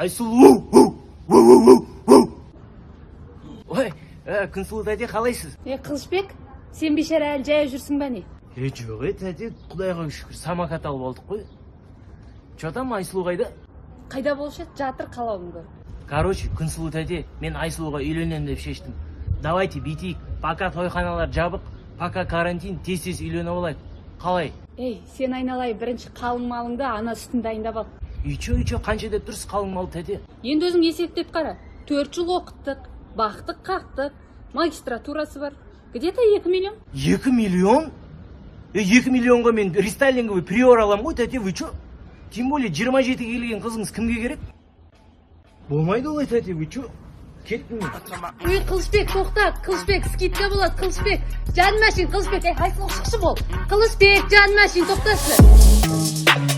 Айсулу. Ой, Күнсұлу тәте қалайсыз? Кылычбек, сен бейшара әлі жаяу жүрсің бе не? Жоқ, тәте, Құдайға шүкір, самокат алып алдық қой. Чатам, Айсулу қайда? Қайда болшы еді, жатыр қалауын көр. Короче, Күнсұлу тәте, мен Айсулуға үйленем деп шештім. Давайте битейік, пока тойханалар жабық, пока карантин, тез-тез үйленіп алайық. Қалай? Сен айналай бірінші қалың малыңды ана сүтін дайындап ал. Үйчө, қанша деп тұрсыз қалың мал тәте? Енді өзің есептеп қара. 4 жыл оқыттық, бақтық, қақтық, магистратурасы бар. Где-то 2 миллион. 2 миллион? 2 миллионға мен рестайлинговый приор алам ғой тәте, вы чё? Тем более 27 келген қызыңыз кімге керек? Болмайды олай тәте, вы чё? Кеттім мен. Кылычбек, тоқта, Кылычбек, скидка болады, Кылычбек. Жан машин, Кылычбек, Айсулу шықшы бол. Кылычбек, жан машин, тоқташы.